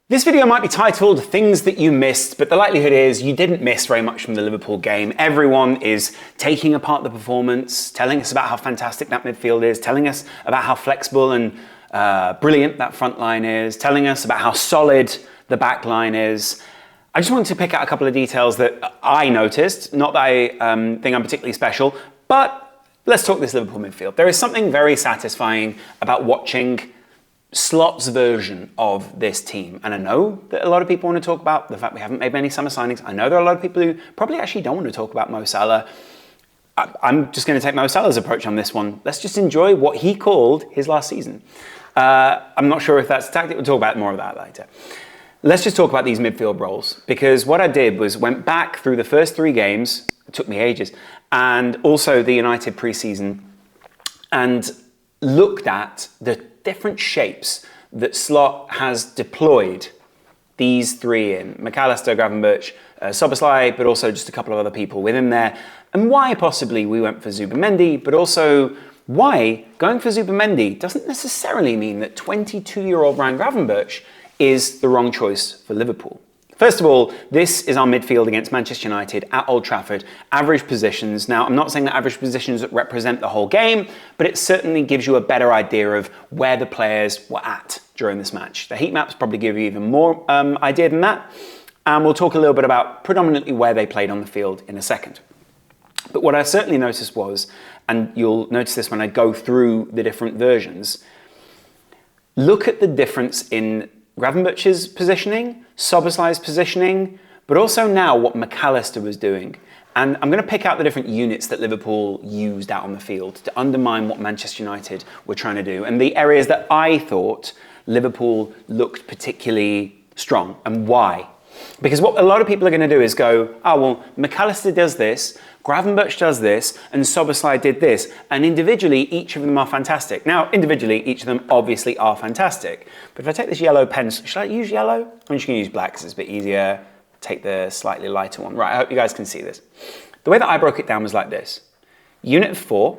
This video might be titled Things That You Missed, but the likelihood is you didn't miss very much from the Liverpool game. Everyone is taking apart the performance, telling us about how fantastic that midfield is, telling us about how flexible and brilliant that front line is, telling us about how solid the back line is. I just wanted to pick out a couple of details that I noticed, not that I think I'm particularly special, but let's talk this Liverpool midfield. There is something very satisfying about watching Slot's version of this team. And I know that a lot of people want to talk about the fact we haven't made many summer signings. I know there are a lot of people who probably actually don't want to talk about Mo Salah. I'm just going to take Mo Salah's approach on this one. Let's just enjoy what he called his last season. I'm not sure if that's a tactic. We'll talk about more of that later. Let's just talk about these midfield roles, because what I did was went back through the first 3 games, it took me ages, and also the United pre-season, and looked at the different shapes that Slot has deployed these 3 in. McAllister, Gravenberch, Szoboszlai, but also just a couple of other people within there. And why possibly we went for Zubimendi, but also why going for Zubimendi doesn't necessarily mean that 22-year-old Ryan Gravenberch is the wrong choice for Liverpool. First of all, this is our midfield against Manchester United at Old Trafford. Average positions. Now, I'm not saying that average positions represent the whole game, but it certainly gives you a better idea of where the players were at during this match. The heat maps probably give you even more idea than that. And we'll talk a little bit about predominantly where they played on the field in a second. But what I certainly noticed was, and you'll notice this when I go through the different versions, look at the difference in Gravenberch's positioning, Szoboszlai's positioning, but also now what McAllister was doing. And I'm going to pick out the different units that Liverpool used out on the field to undermine what Manchester United were trying to do, and the areas that I thought Liverpool looked particularly strong, and why. Because what a lot of people are going to do is go, oh, well, McAllister does this, Gravenberch does this, and Szoboszlai did this. And individually, each of them are fantastic. Now, individually, each of them obviously are fantastic. But if I take this yellow pencil, should I use yellow? I'm just going to use black because it's a bit easier. Take the slightly lighter one. Right, I hope you guys can see this. The way that I broke it down was like this. Unit of 4,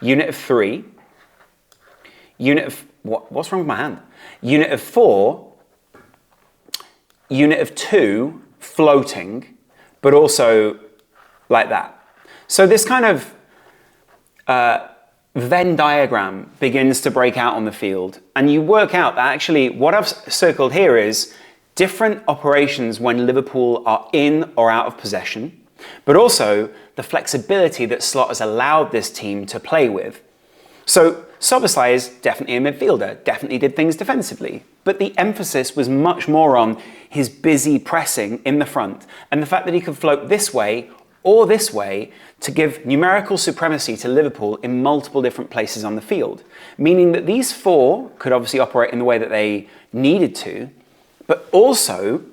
unit of 3, unit of... What's wrong with my hand? Unit of 4, unit of 2, floating, but also like that. So this kind of Venn diagram begins to break out on the field, and you work out that actually what I've circled here is different operations when Liverpool are in or out of possession, but also the flexibility that Slot has allowed this team to play with. So Szoboszlai is definitely a midfielder, definitely did things defensively, but the emphasis was much more on his busy pressing in the front and the fact that he could float this way or this way to give numerical supremacy to Liverpool in multiple different places on the field, meaning that these 4 could obviously operate in the way that they needed to, but also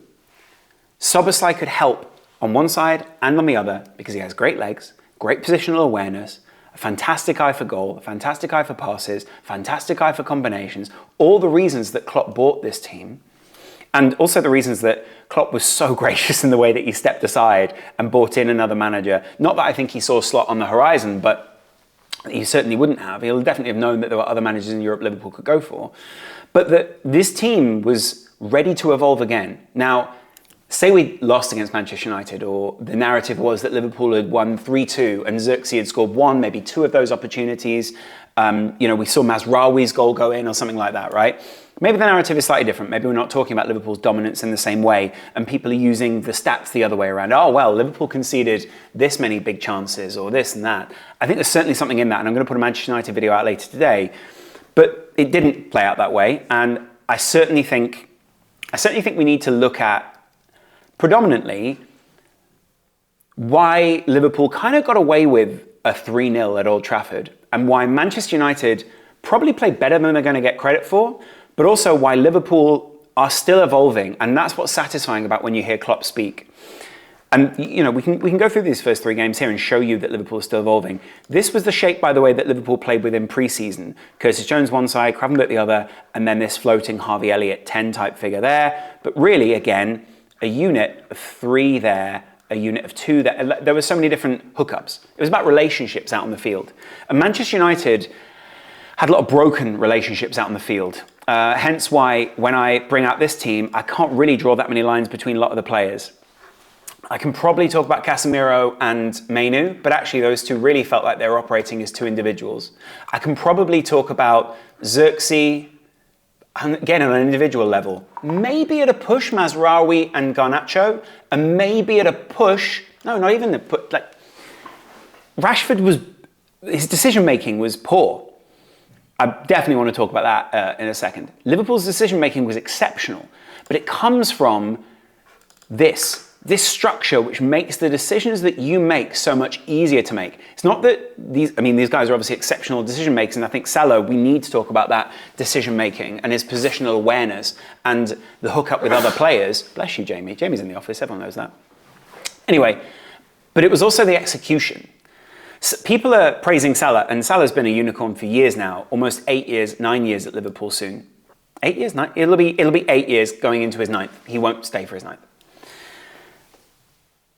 Szoboszlai could help on one side and on the other because he has great legs, great positional awareness, a fantastic eye for goal, a fantastic eye for passes, fantastic eye for combinations, all the reasons that Klopp bought this team, and also the reasons that Klopp was so gracious in the way that he stepped aside and brought in another manager. Not that I think he saw Slot on the horizon, but he certainly wouldn't have. He'll definitely have known that there were other managers in Europe Liverpool could go for. But that this team was ready to evolve again. Now, say we lost against Manchester United, or the narrative was that Liverpool had won 3-2 and Xerxes had scored 1, maybe 2 of those opportunities. We saw Mazraoui's goal go in or something like that, right? Maybe the narrative is slightly different. Maybe we're not talking about Liverpool's dominance in the same way, and people are using the stats the other way around. Oh, well, Liverpool conceded this many big chances or this and that. I think there's certainly something in that, and I'm going to put a Manchester United video out later today. But it didn't play out that way, and I certainly think we need to look at predominantly why Liverpool kind of got away with a 3-0 at Old Trafford, and why Manchester United probably played better than they're going to get credit for, but also why Liverpool are still evolving, and that's what's satisfying about when you hear Klopp speak. And we can go through these first 3 games here and show you that Liverpool is still evolving. This was the shape, by the way, that Liverpool played with in pre-season. Curtis Jones one side, Gravenberch the other, and then this floating Harvey Elliott 10 type figure there. But really, again, a unit of 3 there, a unit of 2 there. There were so many different hookups. It was about relationships out on the field. And Manchester United had a lot of broken relationships out on the field. Hence why when I bring out this team, I can't really draw that many lines between a lot of the players. I can probably talk about Casemiro and Mainu, but actually those two really felt like they were operating as two individuals. I can probably talk about Xerxes, again on an individual level. Maybe at a push, Mazraoui and Garnacho, and maybe at a push, no, not even a push, like Rashford his decision-making was poor. I definitely want to talk about that in a second. Liverpool's decision-making was exceptional, but it comes from this structure which makes the decisions that you make so much easier to make. It's not that these guys are obviously exceptional decision makers, and I think Salah, we need to talk about that decision-making and his positional awareness and the hookup with other players. Bless you, Jamie. Jamie's in the office, everyone knows that. Anyway, but it was also the execution. People are praising Salah, and Salah's been a unicorn for years now, almost 8 years, 9 years at Liverpool soon. 8 years? 9? It'll be 8 years going into his 9th. He won't stay for his 9th.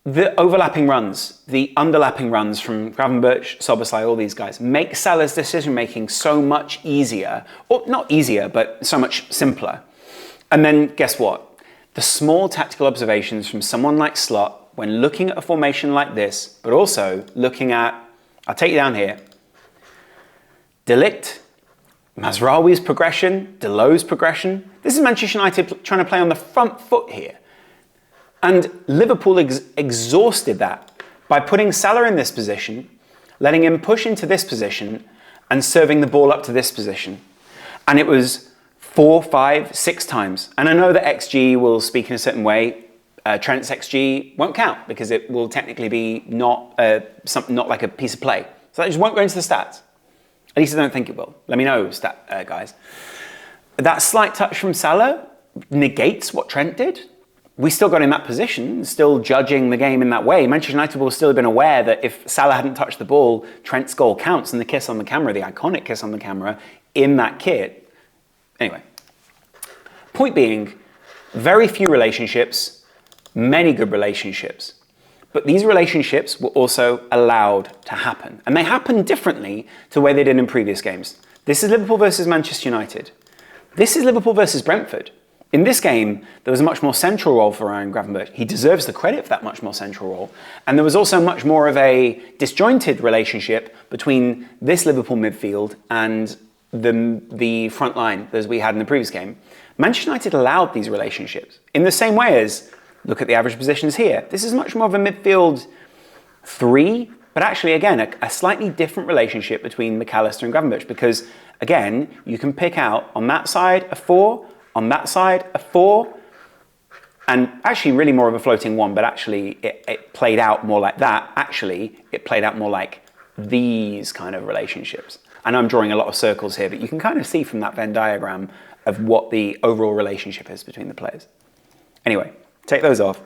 The overlapping runs, the underlapping runs from Gravenberch, Szoboszlai, all these guys, make Salah's decision-making so much easier, or not easier, but so much simpler. And then guess what? The small tactical observations from someone like Slot, when looking at a formation like this, but also looking at, I'll take you down here, De Ligt, Mazraoui's progression, Deleu's progression. This is Manchester United trying to play on the front foot here. And Liverpool exhausted that by putting Salah in this position, letting him push into this position, and serving the ball up to this position. And it was 4, 5, 6 times. And I know that XG will speak in a certain way. Trent's XG won't count because it will technically be not like a piece of play. So that just won't go into the stats. At least I don't think it will. Let me know, guys. That slight touch from Salah negates what Trent did. We still got in that position, still judging the game in that way. Manchester United will still have been aware that if Salah hadn't touched the ball, Trent's goal counts, and the kiss on the camera, the iconic kiss on the camera, in that kit. Anyway, point being, very few relationships, many good relationships. But these relationships were also allowed to happen. And they happened differently to the way they did in previous games. This is Liverpool versus Manchester United. This is Liverpool versus Brentford. In this game, there was a much more central role for Ryan Gravenberch. He deserves the credit for that much more central role. And there was also much more of a disjointed relationship between this Liverpool midfield and the front line as we had in the previous game. Manchester United allowed these relationships in the same way as, look at the average positions here. This is much more of a midfield 3, but actually, again, a slightly different relationship between McAllister and Gravenberch because, again, you can pick out on that side a 4, on that side, a 4, and actually really more of a floating 1, but actually it played out more like that. Actually, it played out more like these kind of relationships. I know I'm drawing a lot of circles here, but you can kind of see from that Venn diagram of what the overall relationship is between the players. Anyway, take those off.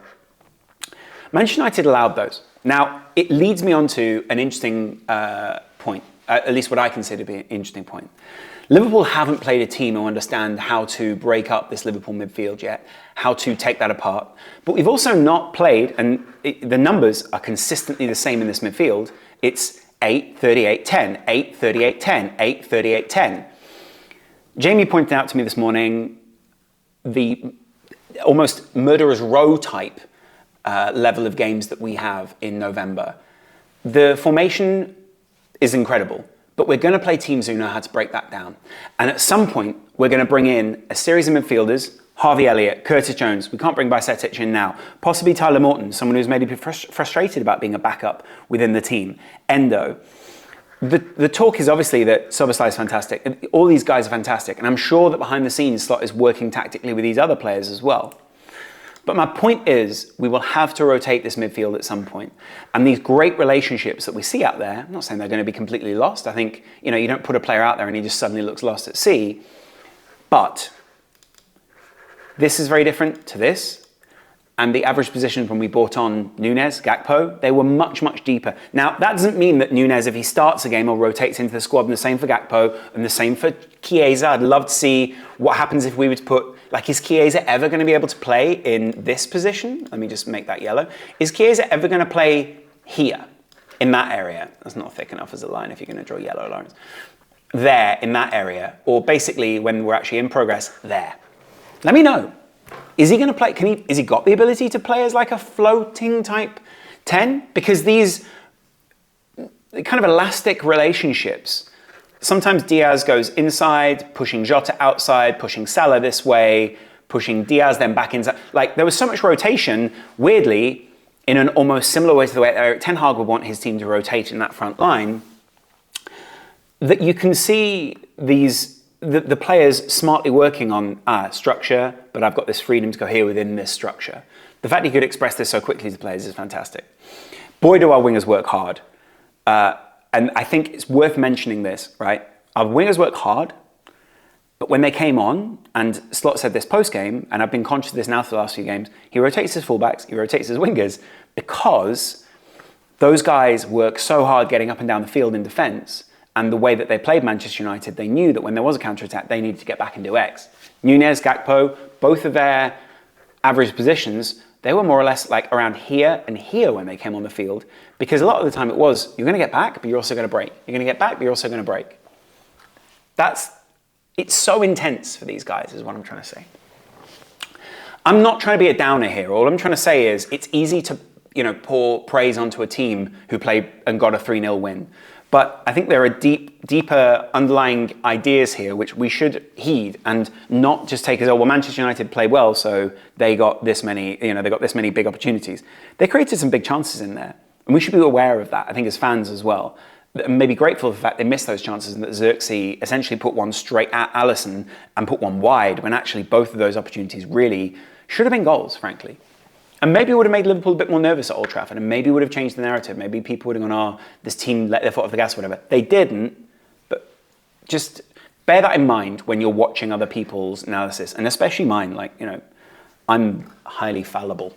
Manchester United allowed those. Now, it leads me on to an interesting point, at least what I consider to be an interesting point. Liverpool haven't played a team who understand how to break up this Liverpool midfield yet, how to take that apart. But we've also not played, and the numbers are consistently the same in this midfield. It's 8, 38, 10, 8, 38, 10, 8, 38, 10. Jamie pointed out to me this morning the almost murderer's row type level of games that we have in November. The formation is incredible. But we're going to play teams who know how to break that down. And at some point, we're going to bring in a series of midfielders, Harvey Elliott, Curtis Jones. We can't bring Bajcetic in now. Possibly Tyler Morton, someone who's maybe frustrated about being a backup within the team. Endo. The talk is obviously that Szoboszlai is fantastic. All these guys are fantastic. And I'm sure that behind the scenes, Slot is working tactically with these other players as well. But my point is, we will have to rotate this midfield at some point. And these great relationships that we see out there, I'm not saying they're going to be completely lost. I think, you don't put a player out there and he just suddenly looks lost at sea. But this is very different to this. And the average positions when we brought on Núñez, Gakpo, they were much, much deeper. Now, that doesn't mean that Núñez, if he starts a game or rotates into the squad, and the same for Gakpo, and the same for Chiesa. I'd love to see what happens if we were to put, is Chiesa ever going to be able to play in this position? Let me just make that yellow. Is Chiesa ever going to play here, in that area? That's not thick enough as a line if you're going to draw yellow lines. there in that area, or basically when we're actually in progress there. Let me know. Is he going to play? Is he got the ability to play as like a floating type 10? Because these kind of elastic relationships, sometimes Diaz goes inside, pushing Jota outside, pushing Salah this way, pushing Diaz then back inside. Like there was so much rotation, weirdly, in an almost similar way to the way Erik Ten Hag would want his team to rotate in that front line, that you can see the players smartly working on structure, but I've got this freedom to go here within this structure. The fact he could express this so quickly to players is fantastic. Boy, do our wingers work hard. And I think it's worth mentioning this, right? Our wingers work hard, but when they came on, and Slot said this post-game, and I've been conscious of this now for the last few games, he rotates his fullbacks, he rotates his wingers, because those guys work so hard getting up and down the field in defence, and the way that they played Manchester United, they knew that when there was a counter-attack, they needed to get back and do X. Nunez, Gakpo, both of their average positions, they were more or less like around here and here when they came on the field, because a lot of the time it was, you're going to get back, but you're also going to break. You're going to get back, but you're also going to break. It's so intense for these guys, is what I'm trying to say. I'm not trying to be a downer here. All I'm trying to say is it's easy to, pour praise onto a team who played and got a 3-0 win. But I think there are deeper underlying ideas here which we should heed and not just take as, Manchester United played well, so they got this many, they got this many big opportunities. They created some big chances in there. And we should be aware of that, I think, as fans as well. And maybe grateful for the fact they missed those chances and that Xerxes essentially put one straight at Alisson and put one wide when actually both of those opportunities really should have been goals, frankly. And maybe it would have made Liverpool a bit more nervous at Old Trafford, and maybe it would have changed the narrative. Maybe people would have gone, this team let their foot off the gas or whatever. They didn't, but just bear that in mind when you're watching other people's analysis, and especially mine. I'm highly fallible.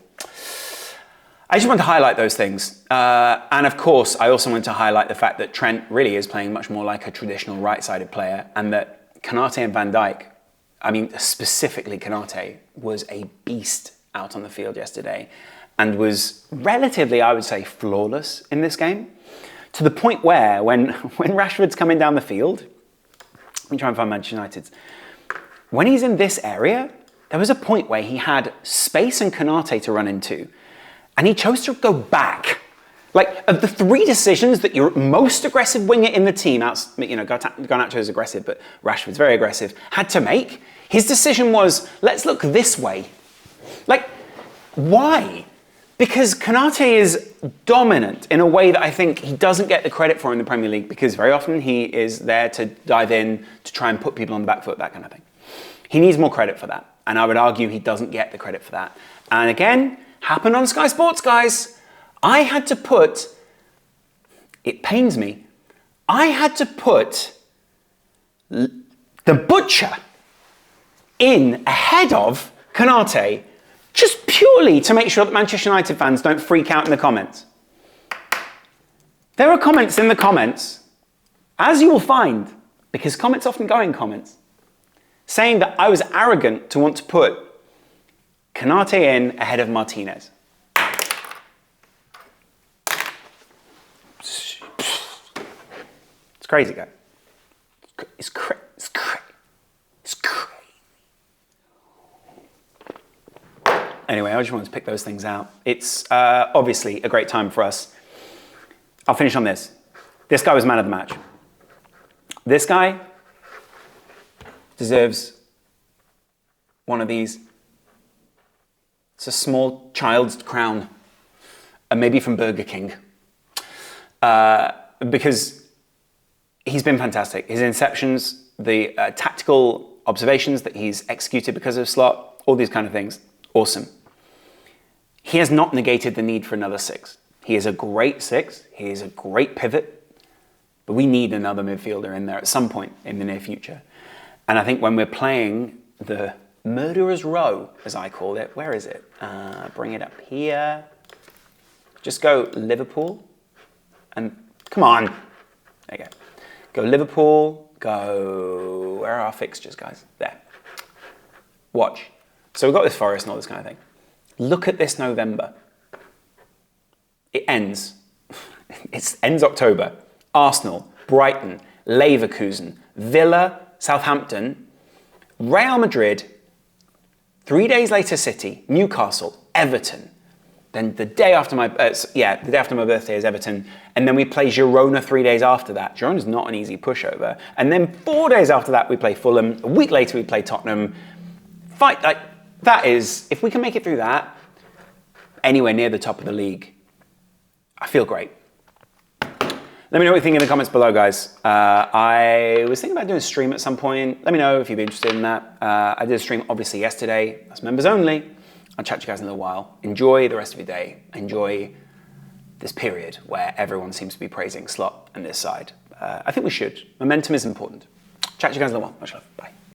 I just want to highlight those things. And of course, I also want to highlight the fact that Trent really is playing much more like a traditional right-sided player, and that Konate and Van Dijk, specifically Konate, was a beast out on the field yesterday and was relatively, I would say, flawless in this game, to the point where when Rashford's coming down the field, let me try and find Manchester United's, when he's in this area, there was a point where he had space and Konate to run into, and he chose to go back. Like, of the three decisions that your most aggressive winger in the team, Garnacho is aggressive, but Rashford's very aggressive, had to make, his decision was, let's look this way. Like, why? Because Konate is dominant in a way that I think he doesn't get the credit for in the Premier League, because very often he is there to dive in, to try and put people on the back foot, that kind of thing. He needs more credit for that, and I would argue he doesn't get the credit for that. And again, happened on Sky Sports, guys. I had to put, it pains me, I had to put the Butcher in ahead of Konate, just purely to make sure that Manchester United fans don't freak out in the comments. There are comments in the comments, as you will find, because comments often go in comments, saying that I was arrogant to want to put Konate in ahead of Martinez. It's crazy, guys. It's crazy. Anyway, I just wanted to pick those things out. It's obviously a great time for us. I'll finish on this. This guy was man of the match. This guy deserves one of these. It's a small child's crown, maybe from Burger King, because he's been fantastic. His interceptions, the tactical observations that he's executed because of Slot, all these kind of things, awesome. He has not negated the need for another 6. He is a great 6. He is a great pivot, but we need another midfielder in there at some point in the near future. And I think when we're playing the murderer's row, as I call it, where is it? Bring it up here. Just go Liverpool, and come on. There you go. Go Liverpool, go, where are our fixtures, guys? There. Watch. So we've got this Forest and all this kind of thing. Look at this November. It ends. It ends October. Arsenal, Brighton, Leverkusen, Villa, Southampton, Real Madrid, 3 days later City, Newcastle, Everton. Then the day after my birthday is Everton, and then we play Girona 3 days after that. Girona's not an easy pushover. And then 4 days after that we play Fulham. A week later we play Tottenham. That is, if we can make it through that, anywhere near the top of the league, I feel great. Let me know what you think in the comments below, guys. I was thinking about doing a stream at some point. Let me know if you'd be interested in that. I did a stream obviously yesterday. That's members only. I'll chat to you guys in a little while. Enjoy the rest of your day. Enjoy this period where everyone seems to be praising Slot and this side. I think we should. Momentum is important. Chat to you guys in a little while. Much love. Bye.